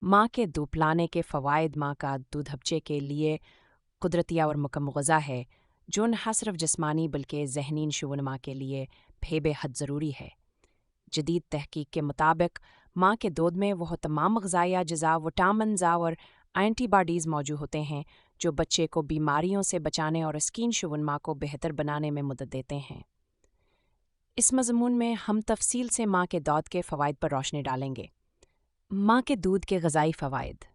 माँ के दूध पिलाने के फ़वाइद। माँ का दूध बच्चे के लिए कुदरती और मुकम्मल ग़िज़ा है, जो न सिर्फ जिस्मानी बल्कि ज़हनी नशोवनमा के लिए बेहद ज़रूरी है। जदीद तहकीक के मुताबिक माँ के दूध में वह तमाम ग़िज़ाई अज्जा, विटामिन्स और एंटीबॉडीज़ मौजूद होते हैं जो बच्चे को बीमारियों से बचाने और उसकी नशोवनमा को बेहतर बनाने में मदद देते हैं। इस मज़मून में हम तफसील से माँ के दूध के फ़वाइद पर रोशनी डालेंगे। माँ के दूध के ग़िज़ाई फ़वाइद।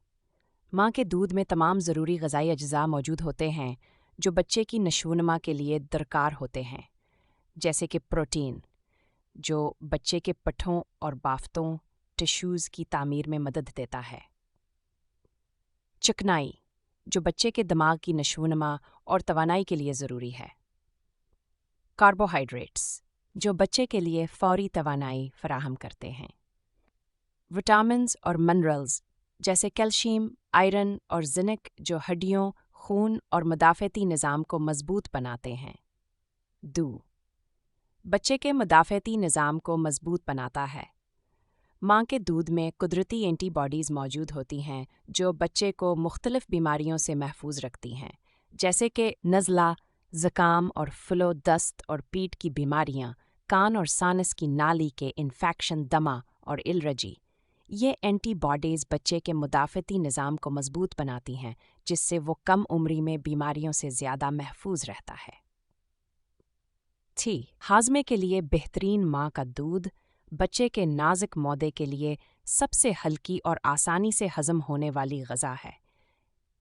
माँ के दूध में तमाम ज़रूरी ग़िज़ाई अज्जा मौजूद होते हैं जो बच्चे की नशोवनमा के लिए दरकार होते हैं, जैसे कि प्रोटीन, जो बच्चे के पट्ठों और बाफ्तों टिश्यूज़ की तामीर में मदद देता है। चिकनाई, जो बच्चे के दिमाग की नशोवनमा और तवानाई के लिए ज़रूरी है। कार्बोहाइड्रेट्स, जो बच्चे के लिए फ़ौरी तवानाई फ़राहम करते हैं। विटामिन्स और मिनरल्स, जैसे कैल्शियम, आयरन और जिंक, जो हड्डियों, खून और मुदाफ़ती निज़ाम को मज़बूत बनाते हैं। बच्चे के मुदाफ़ती निज़ाम को मज़बूत बनाता है। माँ के दूध में कुदरती एंटीबॉडीज़ मौजूद होती हैं जो बच्चे को मुख्तलिफ बीमारियों से महफूज रखती हैं, जैसे कि नज़ला, ज़ुकाम और फ्लू, दस्त और पीठ की बीमारियाँ, कान और सानस की नाली के इन्फेक्शन, दमा और एलर्जी। ये एंटीबॉडीज़ बच्चे के मुदाफ़ती निज़ाम को मज़बूत बनाती हैं, जिससे वो कम उम्री में बीमारियों से ज़्यादा महफूज रहता है। हाज़मे के लिए बेहतरीन। माँ का दूध बच्चे के नाज़ुक मौदे के लिए सबसे हल्की और आसानी से हज़म होने वाली ग़िज़ा है।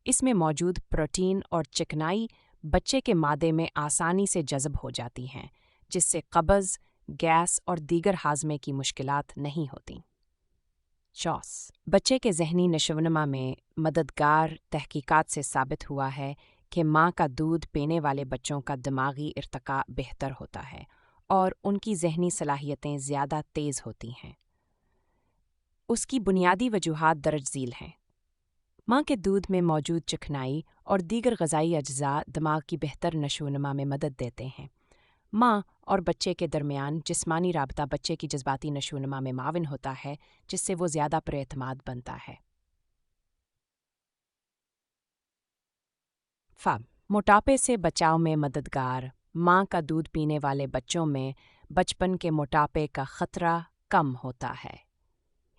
इसमें मौजूद प्रोटीन और चिकनाई बच्चे के मादे में आसानी से जज़ब हो जाती हैं, जिससे कब्ज़, गैस और दीगर हाज़मे की मुश्किलात नहीं होती। बच्चे के ज़हनी नशोवनमा में मददगार। तहकीकात से साबित हुआ है कि माँ का दूध पीने वाले बच्चों का दिमागी इर्तिका बेहतर होता है और उनकी ज़हनी सलाहियतें ज़्यादा तेज़ होती हैं। उसकी बुनियादी वजूहात दर्ज झील हैं। माँ के दूध में मौजूद चिकनाई और दीगर ग़िज़ाई अज्जा दिमाग की बेहतर नशोवनमा में मदद देते हैं। माँ और बच्चे के दरमियान जिस्मानी राबता बच्चे की जज्बाती नशोवनमा में माविन होता है, जिससे वो ज़्यादा पुरएतमाद बनता है। मोटापे से बचाव में मददगार। माँ का दूध पीने वाले बच्चों में बचपन के मोटापे का ख़तरा कम होता है।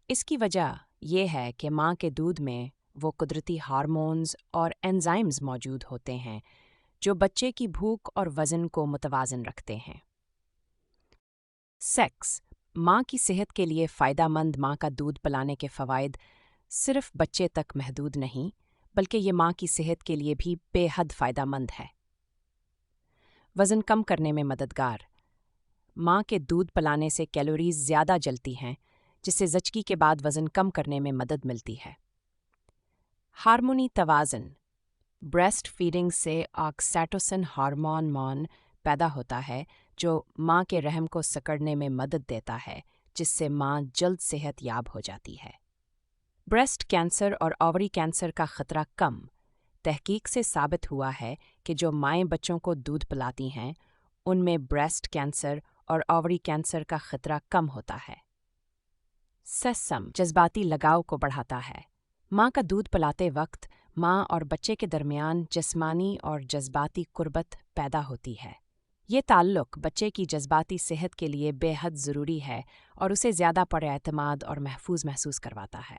इसकी वजह यह है कि माँ के दूध में वो कुदरती हार्मोन्स और एंजाइम्स मौजूद होते हैं जो बच्चे की भूख और वज़न को मुतवाज़न रखते हैं। माँ की सेहत के लिए फ़ायदेमंद। माँ का दूध पिलाने के फ़वाइद सिर्फ बच्चे तक महदूद नहीं, बल्कि ये माँ की सेहत के लिए भी बेहद फ़ायदेमंद है। वज़न कम करने में मददगार। माँ के दूध पिलाने से कैलोरीज़ ज़्यादा जलती हैं, जिससे ज़चगी के बाद वज़न कम करने में मदद मिलती है। हार्मोनी तवाज़न। ब्रेस्ट फीडिंग से ऑक्सीटोसिन हार्मोन पैदा होता है, जो माँ के रहम को सिकुड़ने में मदद देता है, जिससे माँ जल्द सेहत याब हो जाती है। ब्रेस्ट कैंसर और ओवरी कैंसर का ख़तरा कम। तहकीक से साबित हुआ है कि जो माएँ बच्चों को दूध पिलाती हैं, उनमें ब्रेस्ट कैंसर और ओवरी कैंसर का ख़तरा कम होता है। जज्बाती लगाव को बढ़ाता है। माँ का दूध पिलाते वक्त माँ और बच्चे के दरमियान जिस्मानी और जज्बाती कुर्बत पैदा होती है। ये ताल्लुक़ बच्चे की जज्बाती सेहत के लिए बेहद ज़रूरी है और उसे ज़्यादा पुरएतमाद और महफूज महसूस करवाता है।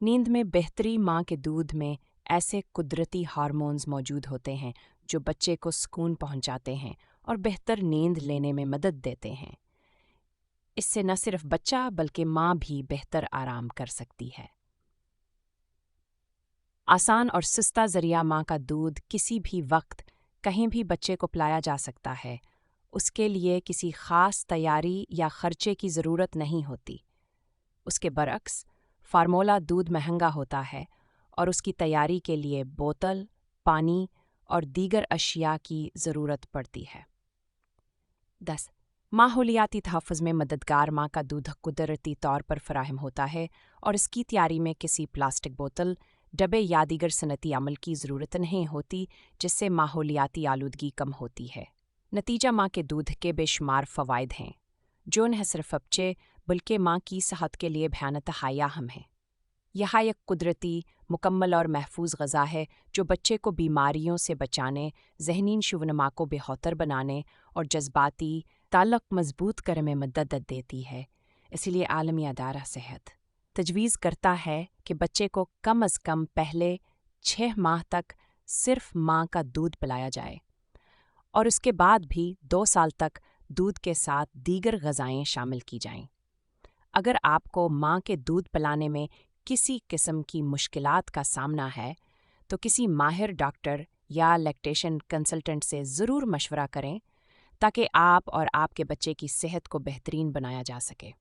नींद में बेहतरी। माँ के दूध में ऐसे कुदरती हार्मोन्स मौजूद होते हैं जो बच्चे को सुकून पहुँचाते हैं और बेहतर नींद लेने में मदद देते हैं। इससे न सिर्फ बच्चा बल्कि माँ भी बेहतर आराम कर सकती है। आसान और सस्ता ज़रिया। माँ का दूध किसी भी वक्त कहीं भी बच्चे को पिलाया जा सकता है। उसके लिए किसी ख़ास तैयारी या ख़र्चे की ज़रूरत नहीं होती। उसके बरक्स फार्मूला दूध महंगा होता है और उसकी तैयारी के लिए बोतल, पानी और दीगर अशिया की ज़रूरत पड़ती है। माहौलियाती तहफ़्फ़ुज़ में मददगार। माँ का दूध कुदरती तौर पर फ़राहम होता है और इसकी तैयारी में किसी प्लास्टिक बोतल, डब्बे या दीगर सनती अमल की ज़रूरत नहीं होती, जिससे माहौलियाती आलूदगी कम होती है। नतीजा, माँ के दूध के बेशुमार फ़वाइद हैं, जो न सिर्फ बच्चे बल्कि माँ की सेहत के लिए भयानक हयाहम है। यह एक कुदरती, मुकम्मल और महफूज ग़ज़ा है जो बच्चे को बीमारियों से बचाने, ज़हनी नशोवनमा को बेहतर बनाने और जज्बाती ताल्लुक़ मज़बूत करने में मदद देती है। इसीलिए आलमी अदारा सेहत तजवीज़ करता है कि बच्चे को कम अज़ कम पहले 6 माह तक सिर्फ माँ का दूध पिलाया जाए और उसके बाद भी 2 साल तक दूध के साथ दीगर ग़ज़ाएँ शामिल की जाएँ। अगर आपको माँ के दूध पिलाने में किसी किस्म की मुश्किलात का सामना है, तो किसी माहिर डॉक्टर या लैक्टेशन कंसल्टेंट से ज़रूर मशवरा करें ताकि आप और आपके बच्चे की सेहत को बेहतरीन बनाया जा सके।